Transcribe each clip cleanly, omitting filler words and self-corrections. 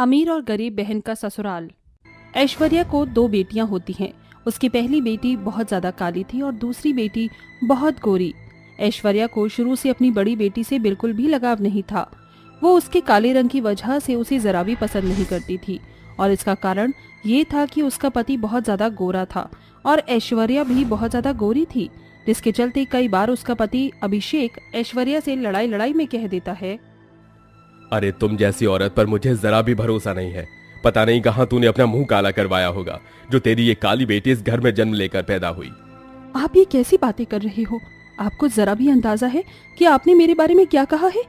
अमीर और गरीब बहन का ससुराल। ऐश्वर्या को दो बेटियां होती हैं। उसकी पहली बेटी बहुत ज्यादा काली थी और दूसरी बेटी बहुत गोरी। ऐश्वर्या को शुरू से अपनी बड़ी बेटी से बिल्कुल भी लगाव नहीं था। वो उसके काले रंग की वजह से उसे जरा भी पसंद नहीं करती थी और इसका कारण ये था कि उसका पति बहुत ज्यादा गोरा था और ऐश्वर्या भी बहुत ज्यादा गोरी थी, जिसके चलते कई बार उसका पति अभिषेक ऐश्वर्या से लड़ाई लड़ाई में कह देता है, अरे तुम जैसी औरत पर मुझे जरा भी भरोसा नहीं है। पता नहीं कहां तूने अपना मुंह काला करवाया होगा जो तेरी ये काली बेटी इस घर में जन्म लेकर पैदा हुई। आप ये कैसी बातें कर रहे हो? आपको जरा भी अंदाजा है कि आपने मेरे बारे में क्या कहा है?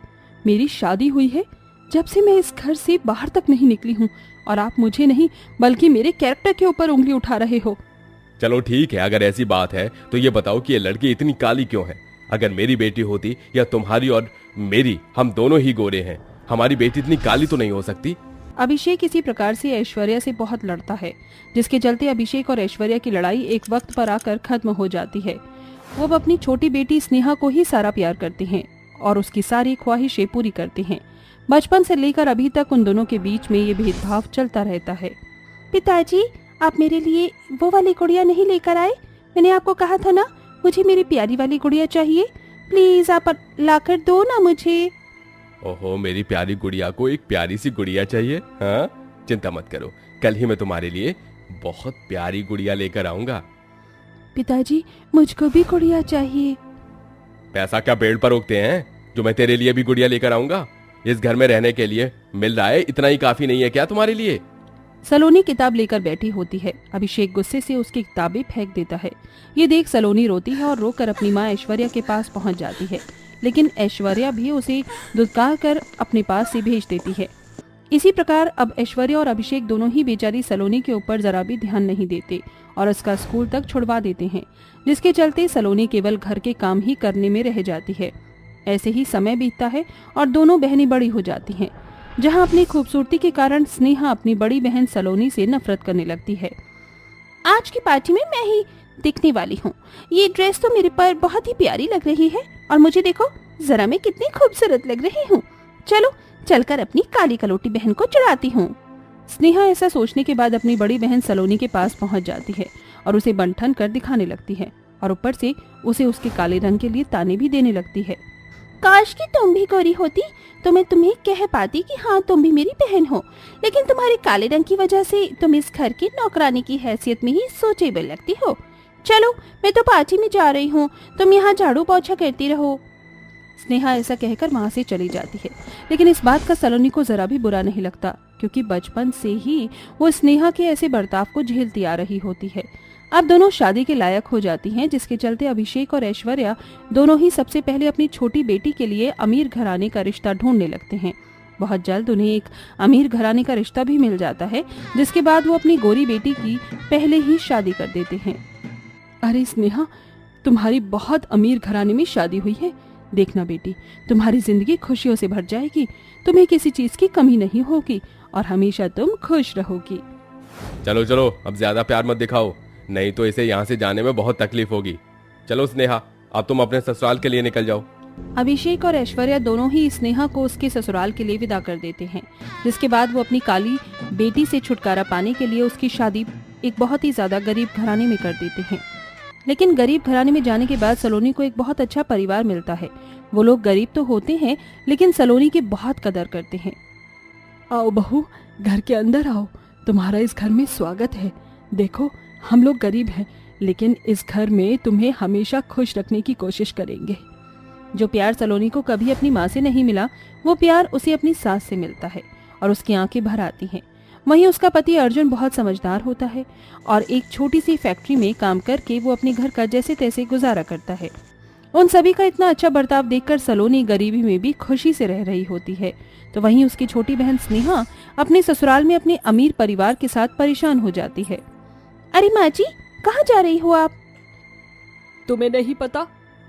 मेरी शादी हुई है जब से मैं इस घर से बाहर तक नहीं निकली हूँ और आप मुझे नहीं बल्कि मेरे कैरेक्टर के ऊपर उंगली उठा रहे हो। चलो ठीक है, अगर ऐसी बात है तो ये बताओ कि ये लड़की इतनी काली क्यों है? अगर मेरी बेटी होती या तुम्हारी और मेरी, हम दोनों ही गोरे हैं, हमारी बेटी इतनी काली तो नहीं हो सकती। अभिषेक इसी प्रकार से ऐश्वर्या से बहुत लड़ता है, जिसके चलते अभिषेक और ऐश्वर्या की लड़ाई एक वक्त पर आकर खत्म हो जाती है। वो अब अपनी छोटी बेटी स्नेहा को ही सारा प्यार करते हैं और उसकी सारी ख्वाहिशें पूरी करते हैं। बचपन से लेकर अभी तक उन दोनों के बीच में ये भेदभाव चलता रहता है। पिताजी, आप मेरे लिए वो वाली गुड़िया नहीं लेकर आए? मैंने आपको कहा था ना, मुझे मेरी प्यारी वाली गुड़िया चाहिए। प्लीज आप लाकर दो ना मुझे। ओहो, मेरी प्यारी गुड़िया को एक प्यारी सी गुड़िया चाहिए? हाँ, चिंता मत करो, कल ही मैं तुम्हारे लिए बहुत प्यारी गुड़िया लेकर आऊंगा। पिताजी, मुझको भी गुड़िया चाहिए। पैसा क्या पेड़ पर उगते हैं जो मैं तेरे लिए भी गुड़िया लेकर आऊंगा? इस घर में रहने के लिए मिल रहा है, इतना ही काफी नहीं है क्या तुम्हारे लिए? सलोनी किताब लेकर बैठी होती है। अभिषेक गुस्से से उसकी किताबें फेंक देता है। ये देख सलोनी रोती है और रोकर अपनी माँ ऐश्वर्या के पास पहुंच जाती है, लेकिन ऐश्वर्या भी उसे धुतकार कर अपने पास से भेज देती है। इसी प्रकार अब ऐश्वर्या और अभिषेक दोनों ही बेचारी सलोनी के ऊपर जरा भी ध्यान नहीं देते और उसका स्कूल तक छुड़वा देते हैं, जिसके चलते सलोनी केवल घर के काम ही करने में रह जाती है। ऐसे ही समय बीतता है और दोनों बहनें बड़ी हो जाती हैं। जहां अपनी खूबसूरती के कारण स्नेहा अपनी बड़ी बहन सलोनी से नफरत करने लगती है। आज की पार्टी में मैं ही दिखने वाली हूँ। ये ड्रेस तो मेरे पर बहुत ही प्यारी लग रही है और मुझे देखो जरा मैं कितनी खूबसूरत लग रही हूँ। चलो चलकर अपनी काली कलोटी बहन को चढ़ाती हूँ। स्नेहा ऐसा सोचने के बाद अपनी बड़ी बहन सलोनी के पास पहुँच जाती है और उसे बंठन कर दिखाने लगती है और ऊपर से उसे उसके काले रंग के लिए ताने भी देने लगती है। काश कि तुम भी गोरी होती तो मैं तुम्हें कह पाती कि हाँ तुम भी मेरी बहन हो, लेकिन तुम्हारे काले रंग की वजह से तुम इस घर की नौकरानी की हैसियत में ही सोचेबल लगती हो। चलो मैं तो पार्टी में जा रही हूँ, तुम यहाँ झाड़ू पोछा करती रहो। स्नेहा ऐसा कहकर वहाँ से चली जाती है, लेकिन इस बात का सलोनी को जरा भी बुरा नहीं लगता, क्योंकि बचपन से ही वो स्नेहा के ऐसे बर्ताव को झेलती आ रही होती है। अब दोनों शादी के लायक हो जाती हैं, जिसके चलते अभिषेक और ऐश्वर्या दोनों ही सबसे पहले अपनी छोटी बेटी के लिए अमीर घराने का रिश्ता ढूंढने लगते हैं। बहुत जल्द उन्हें एक अमीर घराने का रिश्ता भी मिल जाता है, जिसके बाद वो अपनी गोरी बेटी की पहले ही शादी कर देते हैं। अरे स्नेहा, तुम्हारी बहुत अमीर घराने में शादी हुई है। देखना बेटी, तुम्हारी जिंदगी खुशियों से भर जाएगी, तुम्हें किसी चीज की कमी नहीं होगी और हमेशा तुम खुश रहोगी। चलो चलो, अब ज्यादा प्यार मत दिखाओ, नहीं तो इसे यहाँ से जाने में बहुत तकलीफ होगी। चलो स्नेहा, अब तुम अपने ससुराल के लिए निकल जाओ। अभिषेक और ऐश्वर्या दोनों ही स्नेहा को उसके ससुराल के लिए विदा कर देते हैं, जिसके बाद वो अपनी काली बेटी से छुटकारा पाने के लिए उसकी शादी एक बहुत ही ज्यादा गरीब घराने में कर देते हैं। लेकिन गरीब घराने में जाने के बाद सलोनी को एक बहुत अच्छा परिवार मिलता है। वो लोग गरीब तो होते हैं, लेकिन सलोनी की बहुत कदर करते हैं। आओ बहू, घर के अंदर आओ, तुम्हारा इस घर में स्वागत है। देखो, हम लोग गरीब हैं, लेकिन इस घर में तुम्हें हमेशा खुश रखने की कोशिश करेंगे। जो प्यार सलोनी को कभी अपनी माँ से नहीं मिला, वो प्यार उसे अपनी सास से मिलता है और उसकी आंखें भर आती हैं। वहीं उसका पति अर्जुन बहुत समझदार होता है और एक छोटी सी फैक्ट्री में काम करके वो अपने घर का जैसे तैसे गुजारा करता है। उन सभी का इतना अच्छा बर्ताव देखकर सलोनी गरीबी में भी खुशी से रह रही होती है, तो वहीं उसकी छोटी बहन स्नेहा अपने ससुराल में अपने अमीर परिवार के साथ परेशान हो जाती है। अरे माँ जी, कहाँ जा रही हो आप? तुम्हें नहीं पता,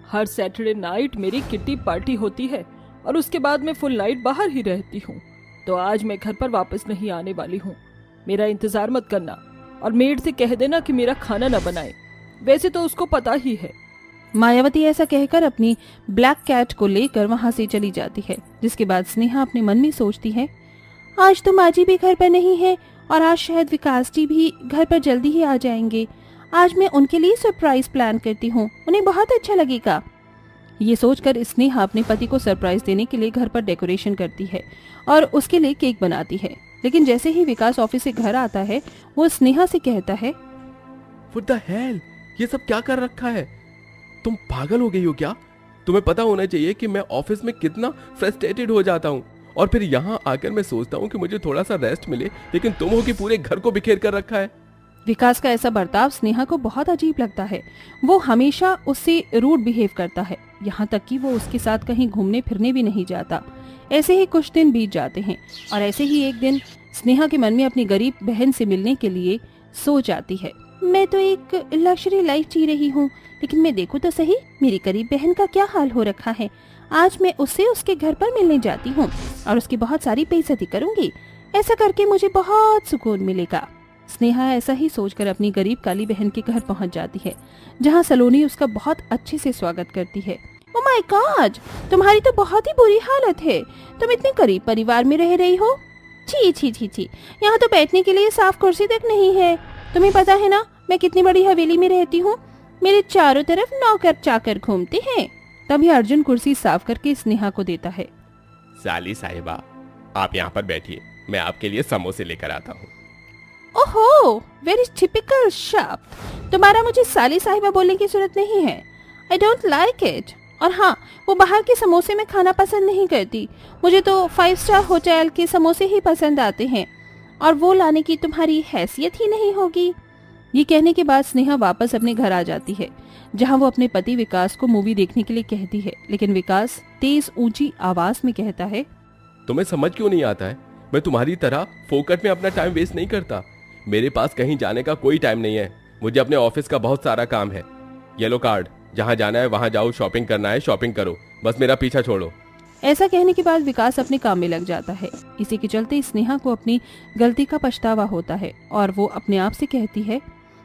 हर सैटरडे नाइट मेरी किट्टी पार्टी होती है और उसके बाद मैं फुल नाइट बाहर ही रहती हूँ, तो आज मैं घर पर वापस नहीं आने वाली हूँ। मेरा इंतजार मत करना और मेड से कह देना कि मेरा खाना न बनाए, वैसे तो उसको पता ही है। मायावती ऐसा कहकर अपनी ब्लैक कैट को लेकर वहां से चली जाती है, जिसके बाद स्नेहा अपने मन में सोचती है, आज तो माँ जी भी घर पर नहीं है और आज शायद विकास जी भी घर पर जल्दी ही आ जाएंगे। आज मैं उनके लिए सरप्राइज प्लान करती हूँ, उन्हें बहुत अच्छा लगेगा। ये सोचकर स्नेहा अपने पति को सरप्राइज देने के लिए घर पर डेकोरेशन करती है और उसके लिए केक बनाती है। लेकिन जैसे ही विकास ऑफिस से घर आता है वो स्नेहा से कहता है, What the hell? ये सब क्या कर रखा है? तुम पागल हो गई हो क्या? तुम्हें पता होना चाहिए कि मैं ऑफिस में कितना फ्रस्ट्रेटेड हो जाता हूँ और फिर यहाँ आकर मैं सोचता हूँ कि मुझे थोड़ा सा रेस्ट मिले, लेकिन तुम हो कि पूरे घर को बिखेर कर रखा है। विकास का ऐसा बर्ताव स्नेहा को बहुत अजीब लगता है। वो हमेशा उससे रूड बिहेव करता है, यहाँ तक कि वो उसके साथ कहीं घूमने फिरने भी नहीं जाता। ऐसे ही कुछ दिन बीत जाते हैं और ऐसे ही एक दिन स्नेहा के मन में अपनी गरीब बहन से मिलने के लिए सोच आती है। मैं तो एक लग्जरी लाइफ जी रही हूँ, लेकिन मैं देखूँ तो सही मेरी गरीब बहन का क्या हाल हो रखा है। आज मैं उससे उसके घर पर मिलने जाती हूँ और उसकी बहुत सारी बेइज्जती करूंगी। ऐसा करके मुझे बहुत सुकून मिलेगा। स्नेहा ऐसा ही सोचकर अपनी गरीब काली बहन के घर पहुंच जाती है, जहां सलोनी उसका बहुत अच्छे से स्वागत करती है। ओह माय गॉड, तुम्हारी तो बहुत ही बुरी हालत है। तुम इतने गरीब परिवार में रह रही हो। छी छी छी छी, यहाँ तो बैठने के लिए साफ कुर्सी तक नहीं है। तुम्हें पता है ना मैं कितनी बड़ी हवेली में रहती हूँ। मेरे चारों तरफ नौकर चाकर घूमते हैं। तभी अर्जुन कुर्सी साफ करके स्नेहा को देता है। साली साहिबा, आप यहाँ पर बैठिए, मैं आपके लिए समोसे लेकर आता हूँ। ओहो, वेरी टिपिकल शब्द। तुम्हारा मुझे साली साहिबा बोलने की जरूरत नहीं है। I don't like it. और हाँ, वो बाहर के समोसे में खाना पसंद नहीं करती। मुझे तो 5 स्टार होटल के समोसे ही पसंद आते हैं और वो लाने की तुम्हारी हैसियत ही नहीं होगी। ये कहने के बाद स्नेहा वापस अपने घर आ जाती है, जहाँ वो अपने पति विकास को मूवी देखने के लिए कहती है। लेकिन विकास तेज ऊंची आवाज में कहता है, तुम्हें समझ क्यों नहीं आता है? मैं तुम्हारी तरह फोकट में अपना टाइम वेस्ट नहीं करता। मेरे पास कहीं जाने का कोई टाइम नहीं है। मुझे अपने ऑफिस का बहुत सारा काम है। ये लो कार्ड, जहाँ जाना है वहाँ जाओ, शॉपिंग करना है शॉपिंग करो, बस मेरा पीछा छोड़ो। ऐसा कहने के बाद विकास अपने काम में लग जाता है। इसी के चलते स्नेहा को अपनी गलती का पछतावा होता है और वो अपने आप से कहती है,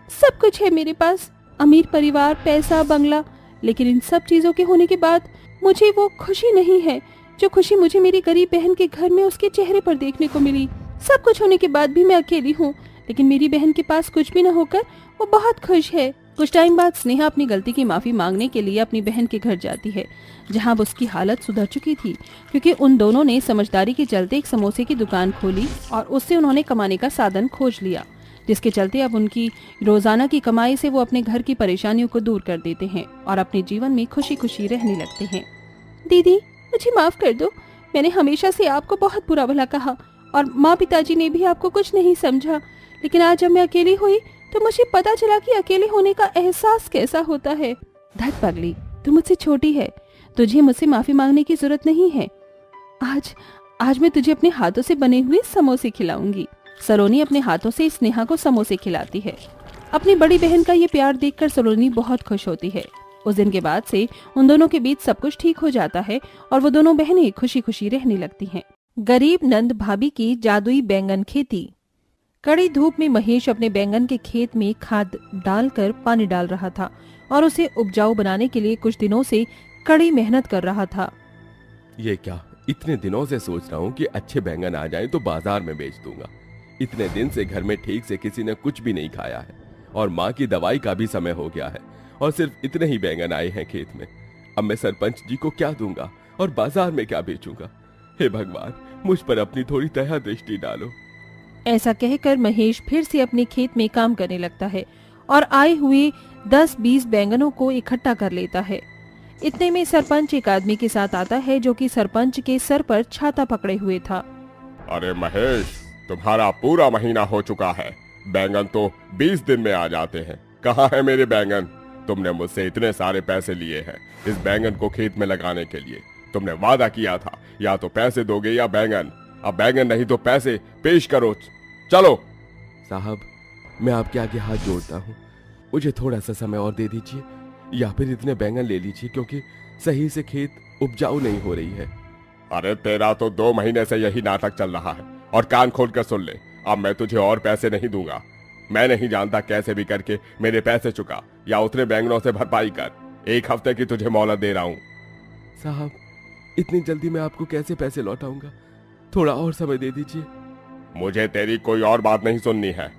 सब कुछ है मेरे पास, अमीर परिवार, पैसा, बंगला, लेकिन इन सब चीजों के होने के बाद मुझे वो खुशी नहीं है जो खुशी मुझे मेरी गरीब बहन के घर में उसके चेहरे पर देखने को मिली। सब कुछ होने के बाद भी मैं अकेली हूँ, लेकिन मेरी बहन के पास कुछ भी न होकर वो बहुत खुश है। कुछ टाइम बाद स्नेहा अपनी गलती की माफी मांगने के लिए अपनी बहन के घर जाती है, जहां अब उसकी हालत सुधर चुकी थी, क्योंकि उन दोनों ने समझदारी के चलते एक समोसे की दुकान खोली और उससे उन्होंने कमाने का साधन खोज लिया, जिसके चलते अब उनकी रोजाना की कमाई से वो अपने घर की परेशानियों को दूर कर देते हैं और अपने जीवन में खुशी खुशी रहने लगते हैं। दीदी, मुझे माफ कर दो। मैंने हमेशा से आपको बहुत बुरा भला कहा और माँ पिताजी ने भी आपको कुछ नहीं समझा, लेकिन आज जब मैं अकेली हुई तो मुझे पता चला कि अकेले होने का एहसास कैसा होता है। धत पगली, तू मुझसे छोटी है, तुझे मुझसे माफी मांगने की जरूरत नहीं है। आज मैं तुझे अपने हाथों से बने हुए समोसे खिलाऊंगी। सलोनी अपने हाथों से स्नेहा को समोसे खिलाती है। अपनी बड़ी बहन का ये प्यार देखकर सलोनी बहुत खुश होती है। उस दिन के बाद से उन दोनों के बीच सब कुछ ठीक हो जाता है और वो दोनों बहनें खुशी खुशी रहने लगती हैं। गरीब नंद भाभी की जादुई बैंगन खेती। कड़ी धूप में महेश अपने बैंगन के खेत में खाद डालकर पानी डाल रहा था और उसे उपजाऊ बनाने के लिए कुछ दिनों से कड़ी मेहनत कर रहा था। ये क्या, इतने दिनों से सोच रहा हूँ कि अच्छे बैंगन आ जाएं तो बाजार में बेच दूंगा। इतने दिन से घर में ठीक से किसी ने कुछ भी नहीं खाया है और माँ की दवाई का भी समय हो गया है और सिर्फ इतने ही बैंगन आए हैं खेत में। अब मैं सरपंच जी को क्या दूंगा और बाजार में क्या बेचूंगा? हे भगवान, मुझ पर अपनी थोड़ी दया दृष्टि डालो। ऐसा कहकर महेश फिर से अपने खेत में काम करने लगता है और आए हुए 10-20 बैंगनों को इकट्ठा कर लेता है। इतने में सरपंच एक आदमी के साथ आता है, जो कि सरपंच के सर पर छाता पकड़े हुए था। अरे महेश, तुम्हारा पूरा महीना हो चुका है, बैंगन तो 20 दिन में आ जाते हैं। कहाँ है मेरे बैंगन? तुमने मुझसे इतने सारे पैसे लिए हैं इस बैंगन को खेत में लगाने के लिए। तुमने वादा किया था, या तो पैसे दोगे या बैंगन। अब बैंगन नहीं तो पैसे पेश करो, चलो। साहब, मैं आपके आगे हाथ जोड़ता हूँ, मुझे थोड़ा सा समय और दे दीजिए या फिर इतने बैंगन ले लीजिए, क्योंकि सही से खेत उपजाऊ नहीं हो रही है। अरे तेरा तो 2 महीने से यही नाटक चल रहा है, और कान खोल कर सुन ले, अब मैं तुझे और पैसे नहीं दूंगा। मैं नहीं जानता कैसे भी करके मेरे पैसे चुका या उतने बैंगनों से भरपाई कर। 1 हफ्ते की तुझे मोहलत दे रहा हूँ। साहब, इतनी जल्दी मैं आपको कैसे पैसे लौटाऊंगा? थोड़ा और समय दे दीजिए। मुझे तेरी कोई और बात नहीं सुननी है।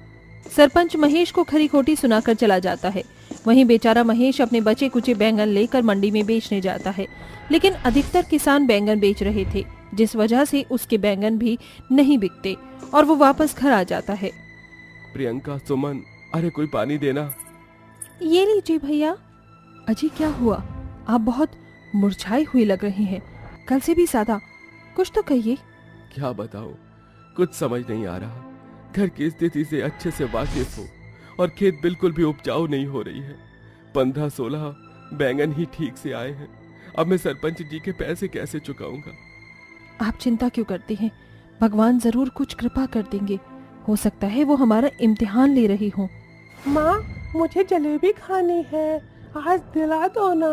सरपंच महेश को खरी खोटी सुनाकर चला जाता है। वहीं बेचारा महेश अपने बचे कुचे बैंगन लेकर मंडी में बेचने जाता है, लेकिन अधिकतर किसान बैंगन बेच रहे थे, जिस वजह से उसके बैंगन भी नहीं बिकते और वो वापस घर आ जाता है। प्रियंका, सुमन, अरे कोई पानी देना। ये लीजिए भैया। अजी क्या हुआ? आप बहुत मुरझाई हुई लग रही हैं। कल से भी सादा, कुछ तो कहिए। क्या बताऊं, कुछ समझ नहीं आ रहा। घर की स्थिति से अच्छे से वाकिफ हूँ और खेत बिल्कुल भी उपजाऊ नहीं हो रही है। 15-16 बैंगन ही ठीक से आए हैं। अब मैं सरपंच जी के पैसे कैसे चुकाऊंगा? आप चिंता क्यों करते हैं? भगवान जरूर कुछ कृपा कर देंगे। हो सकता है वो हमारा इम्तिहान ले रही हो। माँ, मुझे जलेबी खानी है, आज दिला दो ना।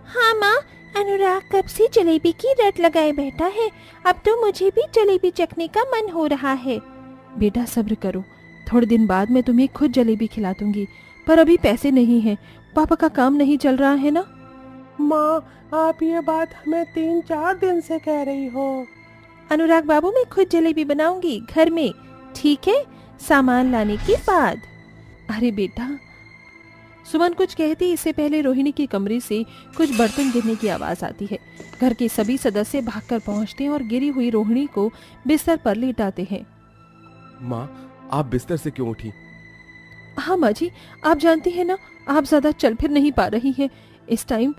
हाँ माँ, अनुराग कब से जलेबी की रट लगाए बैठा है। अब तो मुझे भी जलेबी चखने का मन हो रहा है। बेटा सब्र करो, थोड़े दिन बाद मैं तुम्हें खुद जलेबी खिला दूंगी, पर अभी पैसे नहीं हैं। पापा का काम नहीं चल रहा है ना। माँ, आप ये बात हमें 3-4 दिन से कह रही हो। अनुराग बाबू, मैं खुद जलेबी बनाऊंगी घर में, ठीक है? सामान लाने के बाद। अरे बेटा। सुमन कुछ कहती इससे पहले रोहिणी के कमरे से कुछ बर्तन गिरने की आवाज आती है। घर के सभी सदस्य भागकर पहुंचते हैं और गिरी हुई रोहिणी को बिस्तर पर लेटाते हैं। माँ, आप बिस्तर से क्यों उठी? हाँ माँ जी, आप जानती हैं ना, आप ज्यादा चल फिर नहीं पा रही हैं इस टाइम।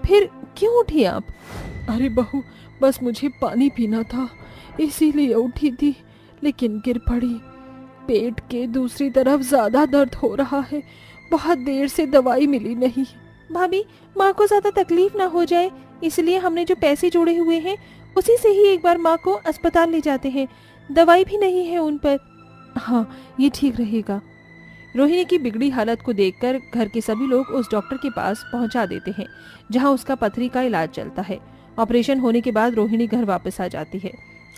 फिर क्यों उठी आप? अरे बहू, बस मुझे पानी पीना था, इसीलिए उठी थी, लेकिन गिर पड़ी। पेट के दूसरी तरफ ज्यादा दर्द हो रहा है, बहुत देर से दवाई मिली नहीं। भाभी, माँ को ज्यादा तकलीफ ना हो जाए, इसलिए हमने जो पैसे जोड़े हुए हैं उसी से ही एक बार माँ को अस्पताल ले जाते हैं। दवाई भी नहीं है उन पर। हाँ, ये ठीक रहेगा। रोहिणी की बिगड़ी हालत को देखकर घर के सभी लोग उस डॉक्टर के पास पहुंचा देते हैं, जहां उसका पथरी का इलाज चलता है। ऑपरेशन होने के बाद रोहिणी घर वापस आ जाती है,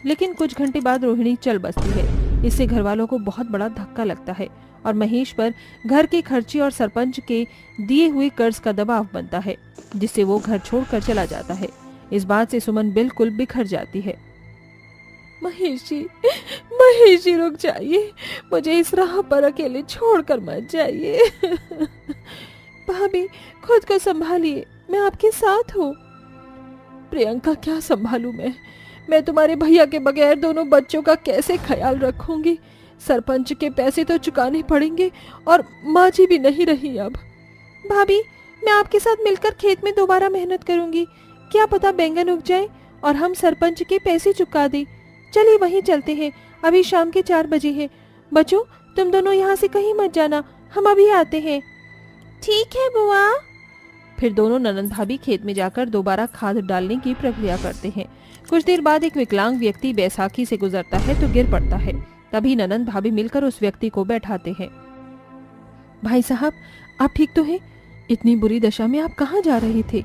लेकिन कुछ घंटे बाद रोहिणी चल बसती है। इससे घर वालों को बहुत बड़ा धक्का लगता है और महेश पर घर के खर्चे और सरपंच के दिए हुए कर्ज का दबाव बनता है, जिससे वो घर छोड़कर चला जाता है। इस बात से सुमन बिल्कुल बिखर जाती है। महेश जी रुक जाइए, मुझे इस राह पर अकेले छोड़कर मत जाइए। भाभी, खुद को संभालिए, मैं आपके साथ हूँ। प्रियंका, क्या संभालूं मैं तुम्हारे भैया के बगैर दोनों बच्चों का कैसे ख्याल रखूंगी? सरपंच के पैसे तो चुकाने पड़ेंगे और माँ जी भी नहीं रही अब। भाभी, मैं आपके साथ मिलकर खेत में दोबारा मेहनत करूंगी। क्या पता बैंगन उग जाए और हम सरपंच के पैसे चुका दें। चलिए वहीं चलते हैं, अभी शाम के 4 बजे हैं। बच्चों, तुम दोनों यहाँ से कहीं मत जाना, हम अभी आते हैं। ठीक है बुआ। फिर दोनों ननंद भाभी खेत में जाकर दोबारा खाद डालने की प्रक्रिया करते हैं। कुछ देर बाद एक विकलांग व्यक्ति बैसाखी से गुजरता है तो गिर पड़ता है। तभी ननंद भाभी मिलकर उस व्यक्ति को बैठाते हैं। भाई साहब, आप ठीक तो हैं? इतनी बुरी दशा में आप कहाँ जा रहे थे?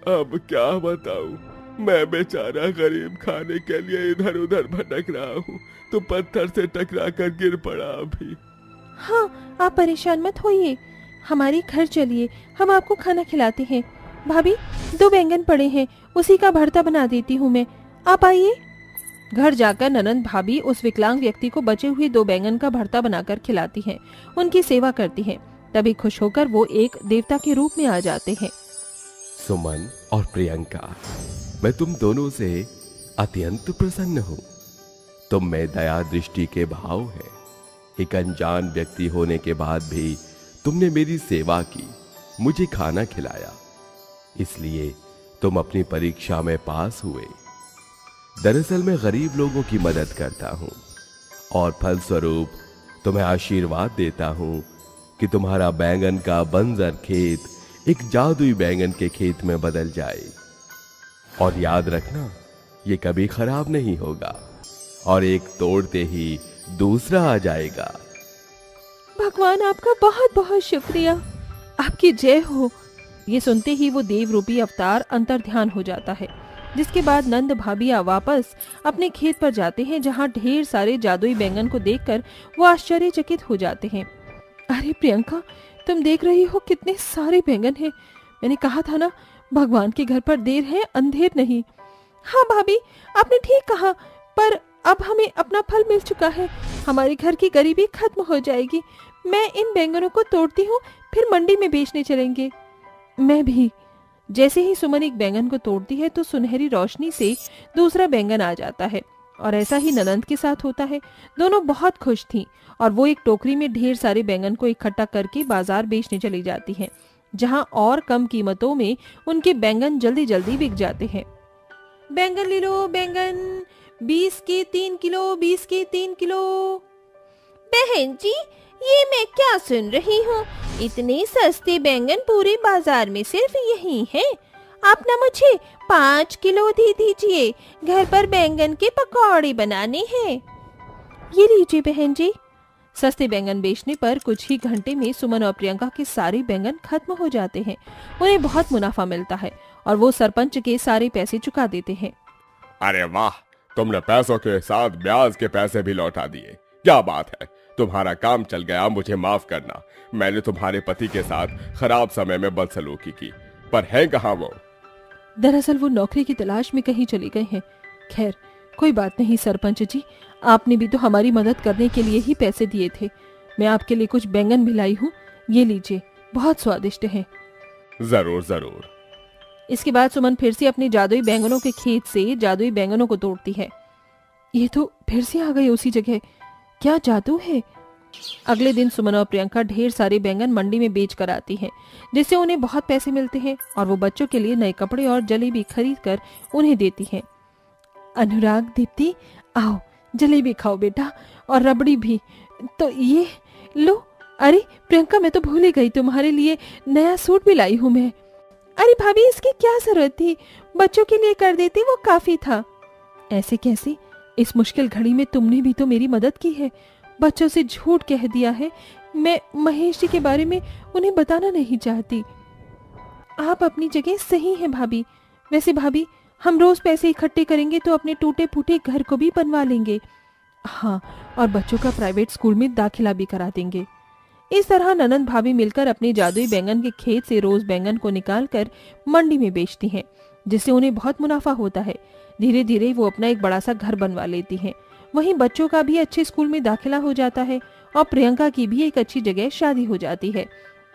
अब क्या बताऊं, मैं बेचारा गरीब खाने के लिए इधर उधर भटक रहा हूँ तो पत्थर से टकरा कर गिर पड़ा अभी। हाँ, आप परेशान मत होइए, हमारे घर चलिए, हम आपको खाना खिलाते हैं। भाभी, 2 बैंगन पड़े हैं, उसी का भरता बना देती हूँ मैं, आप आइए। घर जाकर ननंद भाभी उस विकलांग व्यक्ति को बचे हुए 2 बैंगन का भरता बनाकर खिलाती हैं, उनकी सेवा करती हैं। तभी खुश होकर वो एक देवता के रूप में आ जाते हैं। सुमन और प्रियंका, मैं तुम दोनों से अत्यंत प्रसन्न हूँ। तुम में दया दृष्टि के भाव है। एक अनजान व्यक्ति होने के बाद भी तुमने मेरी सेवा की, मुझे खाना खिलाया, इसलिए तुम अपनी परीक्षा में पास हुए। दरअसल मैं गरीब लोगों की मदद करता हूँ और फलस्वरूप तुम्हें आशीर्वाद देता हूँ कि तुम्हारा बैंगन का बंजर खेत एक जादुई बैंगन के खेत में बदल जाए। और याद रखना, ये कभी खराब नहीं होगा और एक तोड़ते ही दूसरा आ जाएगा। भगवान, आपका बहुत बहुत शुक्रिया, आपकी जय हो। ये सुनते ही वो देव रूपी अवतार अंतर्ध्यान हो जाता है, जिसके बाद नंद भाभिया वापस अपने खेत पर जाते हैं, जहाँ ढेर सारे जादुई बैंगन को देखकर वो आश्चर्यचकित हो जाते हैं। अरे प्रियंका, तुम देख रही हो कितने सारे बैंगन हैं। मैंने कहा था ना, भगवान के घर पर देर है अंधेर नहीं। हाँ भाभी, आपने ठीक कहा, पर अब हमें अपना फल मिल चुका है, हमारे घर की गरीबी खत्म हो जाएगी। मैं इन बैंगनों को तोड़ती हूँ, फिर मंडी में बेचने चलेंगे। मैं भी। जैसे ही सुमन एक बैंगन को तोड़ती है तो सुनहरी रोशनी से दूसरा बैंगन आ जाता है, और ऐसा ही ननंद के साथ होता है। दोनों बहुत खुश थीं और वो एक टोकरी में ढेर सारे बैंगन को इकट्ठा करके बाजार बेचने चली जाती हैं, जहां और कम कीमतों में उनके बैंगन जल्दी जल्दी बिक जाते हैं। बैंगन ले लो, बैंगन 20 के 3 किलो, 20 के 3 किलो। बहन जी, ये मैं क्या सुन रही हूँ? इतने सस्ते बैंगन पूरे बाजार में सिर्फ यही है। आप ना मुझे 5 किलो दे दीजिए, घर पर बैंगन के पकौड़े बनाने हैं। ये लीजिए बहन जी। सस्ते बैंगन बेचने पर कुछ ही घंटे में सुमन और प्रियंका के सारे बैंगन खत्म हो जाते हैं। उन्हें बहुत मुनाफा मिलता है और वो सरपंच के सारे पैसे चुका देते हैं। अरे वाह, तुमने पैसों के साथ ब्याज के पैसे भी लौटा दिए। क्या बात है, तुम्हारा काम चल गया। मुझे माफ करना, मैंने तुम्हारे पति के साथ खराब समय में बदसलूकी की। पर है कहाँ वो? दरअसल वो नौकरी की तलाश में कहीं चले गए हैं। खैर कोई बात नहीं सरपंच जी, आपने भी तो हमारी मदद करने के लिए ही पैसे दिए थे। मैं आपके लिए कुछ बैंगन भी लाई हूँ, ये लीजिए, बहुत स्वादिष्ट है। जरूर जरूर। इसके बाद सुमन फिर से अपने जादुई बैंगनों के खेत से जादुई बैंगनों को तोड़ती है। ये तो फिर से आ गए उसी जगह, क्या जादू है। अगले दिन सुमन और प्रियंका ढेर सारे बैंगन मंडी में बेच कर आती हैं, जिससे उन्हें बहुत पैसे मिलते हैं और वो बच्चों के लिए नए कपड़े और जलेबी खरीद कर उन्हें देती हैं। अनुराग, दीप्ति, आओ जलेबी खाओ बेटा, और रबड़ी भी। तो ये लो। अरे प्रियंका, मैं तो भूल ही गई, तुम्हारे लिए नया सूट भी लाई हूँ मैं। अरे भाभी, इसकी क्या जरूरत थी? बच्चों के लिए कर देती, वो काफी था। ऐसे कैसे? इस मुश्किल घड़ी में तुमने भी तो मेरी मदद की है। बच्चों से झूठ कह दिया है। मैं महेश जी के बारे में उन्हें बताना नहीं चाहती। आप अपनी जगह सही हैं भाभी। वैसे भाभी, हम रोज पैसे इकट्ठे करेंगे तो अपने टूटे फूटे घर को भी बनवा लेंगे। हाँ, और बच्चों का प्राइवेट स्कूल में दाखिला भी करा देंगे। इस तरह ननंद भाभी मिलकर अपने जादुई बैंगन के खेत से रोज बैंगन को निकालकर मंडी में बेचती हैं, जिससे उन्हें बहुत मुनाफा होता है। धीरे धीरे वो अपना एक बड़ा सा घर बनवा लेती हैं। वहीं बच्चों का भी अच्छे स्कूल में दाखिला हो जाता है और प्रियंका की भी एक अच्छी जगह शादी हो जाती है।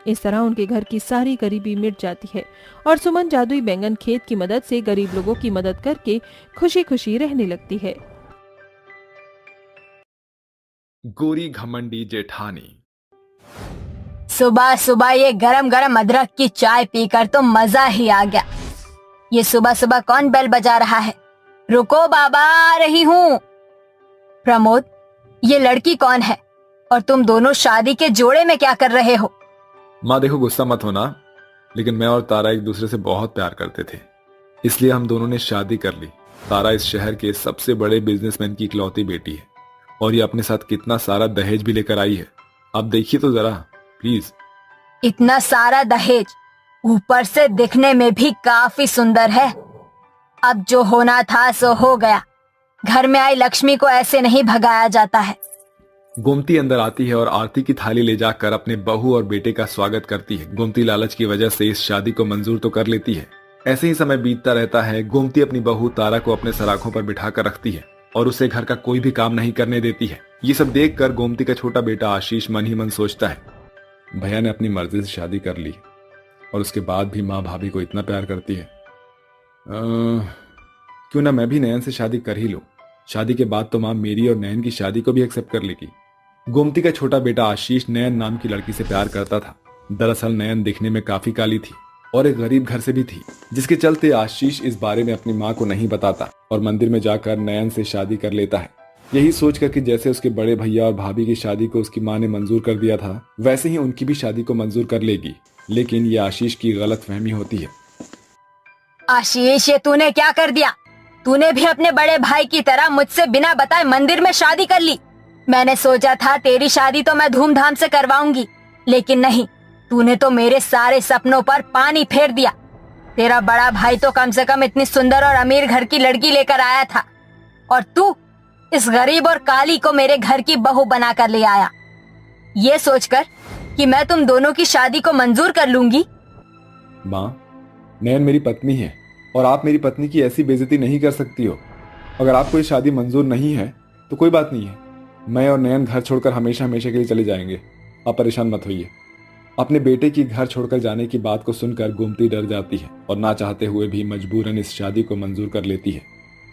इस तरह उनके घर की सारी गरीबी मिट जाती है और सुमन जादुई बैंगन खेत की मदद से गरीब लोगों की मदद करके खुशी खुशी रहने लगती है। गोरी घमंडी जेठानी। सुबह सुबह ये गरम गरम अदरक की चाय पीकर तो मजा ही आ गया। ये सुबह सुबह कौन बेल बजा रहा है? रुको बाबा, आ रही हूँ। प्रमोद, ये लड़की कौन है और तुम दोनों शादी के जोड़े में क्या कर रहे हो? माँ देखो, गुस्सा मत होना, लेकिन मैं और तारा एक दूसरे से बहुत प्यार करते थे, इसलिए हम दोनों ने शादी कर ली। तारा इस शहर के सबसे बड़े बिजनेसमैन की इकलौती बेटी है और ये अपने साथ कितना सारा दहेज भी लेकर आई है। अब देखिए तो जरा प्लीज। इतना सारा दहेज, ऊपर से दिखने में भी काफी सुंदर है। अब जो होना था सो हो गया। घर में आई लक्ष्मी को ऐसे नहीं भगाया जाता है। गोमती अंदर आती है और आरती की थाली ले जाकर अपने बहू और बेटे का स्वागत करती है। गोमती लालच की वजह से इस शादी को मंजूर तो कर लेती है। ऐसे ही समय बीतता रहता है। गोमती अपनी बहू तारा को अपने सराखों पर बिठाकर रखती है और उसे घर का कोई भी काम नहीं करने देती है। ये सब देखकर गोमती का छोटा बेटा आशीष मन ही मन सोचता है, भैया ने अपनी मर्जी से शादी कर ली और उसके बाद भी माँ भाभी को इतना प्यार करती है। क्यों ना मैं भी नयन से शादी कर ही लूं। शादी के बाद तो माँ मेरी और नयन की शादी को भी एक्सेप्ट कर लेगी। गोमती का छोटा बेटा आशीष नयन नाम की लड़की से प्यार करता था। दरअसल नयन दिखने में काफी काली थी और एक गरीब घर से भी थी, जिसके चलते आशीष इस बारे में अपनी माँ को नहीं बताता और मंदिर में जाकर नयन से शादी कर लेता है, यही सोचकर कि जैसे उसके बड़े भैया और भाभी की शादी को उसकी माँ ने मंजूर कर दिया था, वैसे ही उनकी भी शादी को मंजूर कर लेगी। लेकिन ये आशीष की गलतफहमी होती है। आशीष, ये तूने क्या कर दिया? तूने भी अपने बड़े भाई की तरह मुझसे बिना बताए मंदिर में शादी कर ली। मैंने सोचा था तेरी शादी तो मैं धूमधाम से करवाऊंगी, लेकिन नहीं, तूने तो मेरे सारे सपनों पर पानी फेर दिया। तेरा बड़ा भाई तो कम से कम इतनी सुंदर और अमीर घर की लड़की लेकर आया था, और तू इस गरीब और काली को मेरे घर की बहू बनाकर ले आया, ये सोचकर कि मैं तुम दोनों की शादी को मंजूर कर लूंगी। माँ, नयन मेरी पत्नी है और आप मेरी पत्नी की ऐसी बेइज्जती नहीं कर सकती हो। अगर आपको ये शादी मंजूर नहीं है तो कोई बात नहीं है, मैं और नयन घर छोड़कर हमेशा हमेशा के लिए चले जाएंगे। आप परेशान मत होइए। अपने बेटे की घर छोड़कर जाने की बात को सुनकर गोमती डर जाती है और ना चाहते हुए भी मजबूरन इस शादी को मंजूर कर लेती है।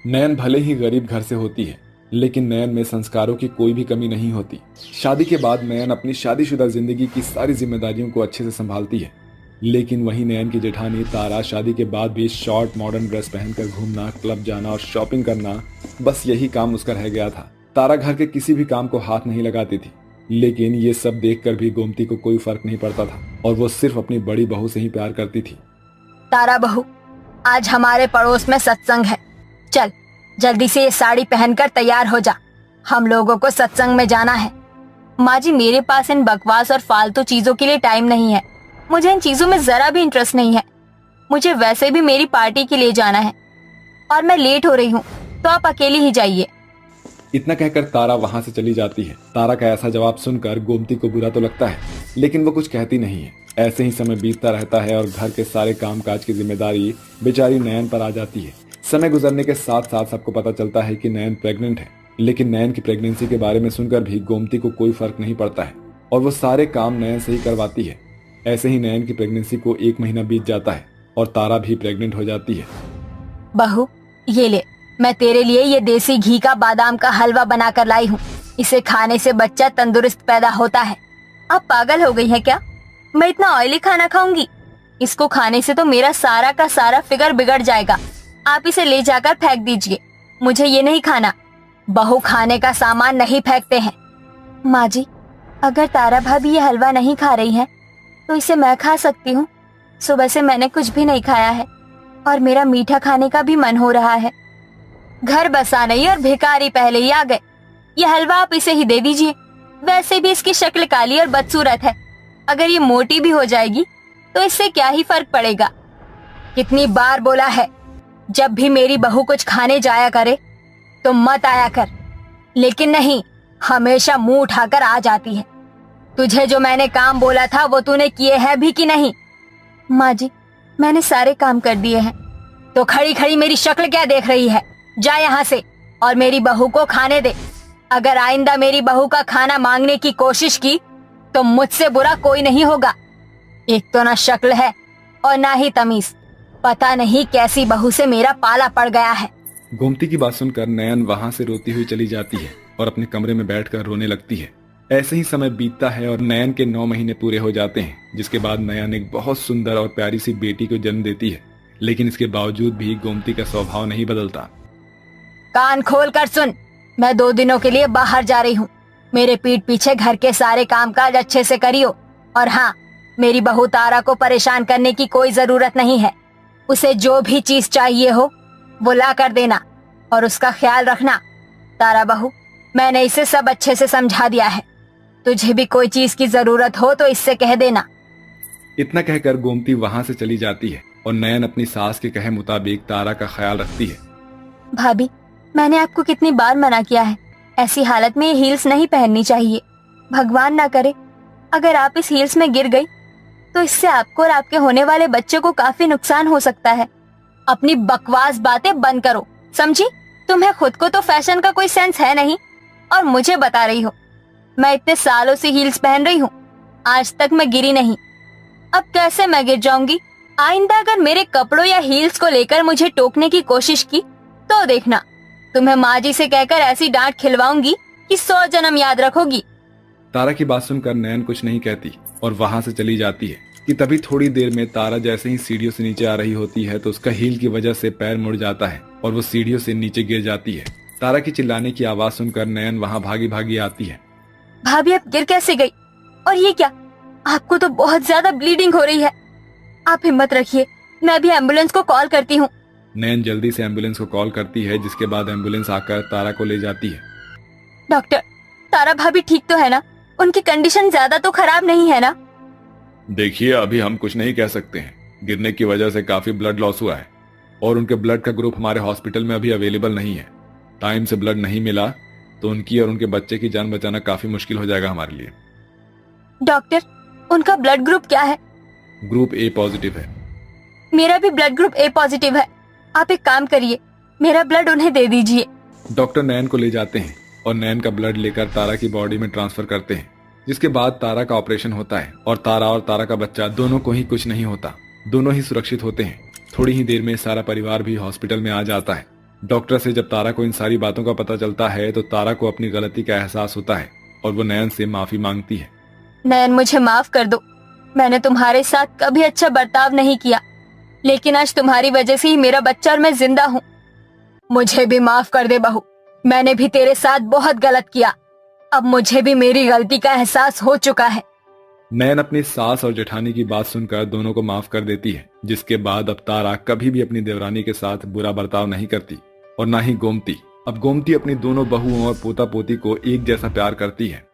नयन भले ही गरीब घर से होती है, लेकिन नयन में संस्कारों की कोई भी कमी नहीं होती। शादी के बाद नयन अपनी शादीशुदा जिंदगी की सारी जिम्मेदारियों को अच्छे से संभालती है, लेकिन वहीं नयन की जेठानी तारा शादी के बाद भी शॉर्ट मॉडर्न ड्रेस पहनकर घूमना, क्लब जाना और शॉपिंग करना, बस यही काम उसका रह गया था। तारा घर के किसी भी काम को हाथ नहीं लगाती थी, लेकिन ये सब देखकर भी गोमती को कोई फर्क नहीं पड़ता था और वो सिर्फ अपनी बड़ी बहू से ही प्यार करती थी। तारा बहू, आज हमारे पड़ोस में सत्संग है, चल जल्दी से ये साड़ी पहनकर तैयार हो जा, हम लोगों को सत्संग में जाना है। माँ जी, मेरे पास इन बकवास और फालतू चीजों के लिए टाइम नहीं है, मुझे इन चीजों में जरा भी इंटरेस्ट नहीं है। मुझे वैसे भी मेरी पार्टी के लिए जाना है और मैं लेट हो रही हूँ, तो आप अकेली ही जाइए। इतना कहकर तारा वहां से चली जाती है। तारा का ऐसा जवाब सुनकर गोमती को बुरा तो लगता है, लेकिन वो कुछ कहती नहीं है। ऐसे ही समय बीतता रहता है और घर के सारे कामकाज की जिम्मेदारी बेचारी नयन पर आ जाती है। समय गुजरने के साथ साथ सबको पता चलता है कि नयन प्रेग्नेंट है, लेकिन नयन की प्रेगनेंसी के बारे में सुनकर भी गोमती को कोई फर्क नहीं पड़ता है और वो सारे काम नयन से ही करवाती है। ऐसे ही नयन की प्रेगनेंसी को 1 महीना बीत जाता है और तारा भी प्रेग्नेंट हो जाती है। बहू, ये ले, मैं तेरे लिए ये देसी घी का बादाम का हलवा बनाकर लाई हूँ, इसे खाने से बच्चा तंदुरुस्त पैदा होता है। आप पागल हो गई हैं क्या? मैं इतना ऑयली खाना खाऊंगी? इसको खाने से तो मेरा सारा का सारा फिगर बिगड़ जाएगा। आप इसे ले जाकर फेंक दीजिए, मुझे ये नहीं खाना। बहू खाने का सामान नहीं फेंकते हैं। माँ जी, अगर तारा भाभी ये हलवा नहीं खा रही है तो इसे मैं खा सकती हूँ। सुबह से मैंने कुछ भी नहीं खाया है और मेरा मीठा खाने का भी मन हो रहा है। घर बसा नहीं और भिखारी पहले ही आ गए। ये हलवा आप इसे ही दे दीजिए, वैसे भी इसकी शक्ल काली और बदसूरत है। अगर ये मोटी भी हो जाएगी तो इससे क्या ही फर्क पड़ेगा। कितनी बार बोला है, जब भी मेरी बहू कुछ खाने जाया करे तो मत आया कर, लेकिन नहीं, हमेशा मुंह उठाकर आ जाती है। तुझे जो मैंने काम बोला था वो तूने किए हैं भी कि नहीं? माँ जी, मैंने सारे काम कर दिए हैं। तो खड़ी खड़ी मेरी शक्ल क्या देख रही है? जा यहाँ से और मेरी बहू को खाने दे। अगर आइंदा मेरी बहू का खाना मांगने की कोशिश की तो मुझसे बुरा कोई नहीं होगा। एक तो ना शक्ल है और ना ही तमीज, पता नहीं कैसी बहू से मेरा पाला पड़ गया है। गोमती की बात सुनकर नयन वहां से रोती हुई चली जाती है और अपने कमरे में बैठकर रोने लगती है। ऐसे ही समय बीतता है और नयन के 9 महीने पूरे हो जाते हैं, जिसके बाद नयन एक बहुत सुंदर और प्यारी सी बेटी को जन्म देती है। लेकिन इसके बावजूद भी गोमती का स्वभाव नहीं बदलता। कान खोल कर सुन, मैं 2 दिनों के लिए बाहर जा रही हूँ। मेरे पीठ पीछे घर के सारे कामकाज अच्छे से करियो। और हाँ, मेरी बहू तारा को परेशान करने की कोई जरूरत नहीं है। उसे जो भी चीज चाहिए हो वो ला कर देना और उसका ख्याल रखना। तारा बहू, मैंने इसे सब अच्छे से समझा दिया है। तुझे भी कोई चीज की जरूरत हो तो इससे कह देना। इतना कहकर गोमती वहां से चली जाती है और नयन अपनी सास के कहे मुताबिक तारा का ख्याल रखती है। भाभी, मैंने आपको कितनी बार मना किया है, ऐसी हालत में ये हील्स नहीं पहननी चाहिए। भगवान ना करे अगर आप इस हील्स में गिर गई तो इससे आपको और आपके होने वाले बच्चे को काफी नुकसान हो सकता है। अपनी बकवास बातें बंद करो, समझी? तुम्हें खुद को तो फैशन का कोई सेंस है नहीं और मुझे बता रही हो। मैं इतने सालों से हील्स पहन रही हूँ, आज तक मैं गिरी नहीं। अब कैसे मैं गिर जाऊंगी? आइंदा अगर मेरे कपड़ों या हील्स को लेकर मुझे टोकने की कोशिश की तो देखना, तुम्हें माँ जी से कहकर ऐसी डांट खिलवाऊंगी कि 100 जन्म याद रखोगी। तारा की बात सुनकर नयन कुछ नहीं कहती और वहां से चली जाती है कि तभी थोड़ी देर में तारा जैसे ही सीढ़ियों से नीचे आ रही होती है तो उसका हील की वजह से पैर मुड़ जाता है और वो सीढ़ियों से नीचे गिर जाती है। तारा की चिल्लाने की आवाज सुनकर नयन वहां भागी भागी आती है। भाभी, आप गिर कैसे गई? और ये क्या? आपको तो बहुत ज्यादा ब्लीडिंग हो रही है। आप हिम्मत रखिए, मैं अभी एम्बुलेंस को कॉल करती हूँ। नयन जल्दी से एम्बुलेंस को कॉल करती है, जिसके बाद एम्बुलेंस आकर तारा को ले जाती है। डॉक्टर, तारा भाभी ठीक तो है ना? उनकी कंडीशन ज्यादा तो खराब नहीं है ना? देखिए, अभी हम कुछ नहीं कह सकते हैं। गिरने की वजह से काफी ब्लड लॉस हुआ है और उनके ब्लड का ग्रुप हमारे हॉस्पिटल में अभी अवेलेबल नहीं है। टाइम से ब्लड नहीं मिला तो उनकी और उनके बच्चे की जान बचाना काफी मुश्किल हो जाएगा हमारे लिए। डॉक्टर, उनका ब्लड ग्रुप क्या है? ग्रुप ए पॉजिटिव है। मेरा भी ब्लड ग्रुप ए पॉजिटिव है। आप एक काम करिए, मेरा ब्लड उन्हें दे दीजिए। डॉक्टर नयन को ले जाते हैं और नयन का ब्लड लेकर तारा की बॉडी में ट्रांसफर करते हैं, जिसके बाद तारा का ऑपरेशन होता है और तारा का बच्चा दोनों को ही कुछ नहीं होता। दोनों ही सुरक्षित होते हैं। थोड़ी ही देर में सारा परिवार भी हॉस्पिटल में आ जाता है। डॉक्टर से जब तारा को इन सारी बातों का पता चलता है तो तारा को अपनी गलती का एहसास होता है और वो नयन से माफी मांगती है। नयन, मुझे माफ कर दो। मैंने तुम्हारे साथ कभी अच्छा बर्ताव नहीं किया, लेकिन आज तुम्हारी वजह से ही मेरा बच्चा और मैं जिंदा हूँ। मुझे भी माफ कर दे बहू, मैंने भी तेरे साथ बहुत गलत किया। अब मुझे भी मेरी गलती का एहसास हो चुका है। नयन अपनी सास और जेठानी की बात सुनकर दोनों को माफ कर देती है, जिसके बाद अब तारा कभी भी अपनी देवरानी के साथ बुरा बर्ताव नहीं करती और ना ही गोमती। अब गोमती अपनी दोनों बहुओं और पोता पोती को एक जैसा प्यार करती है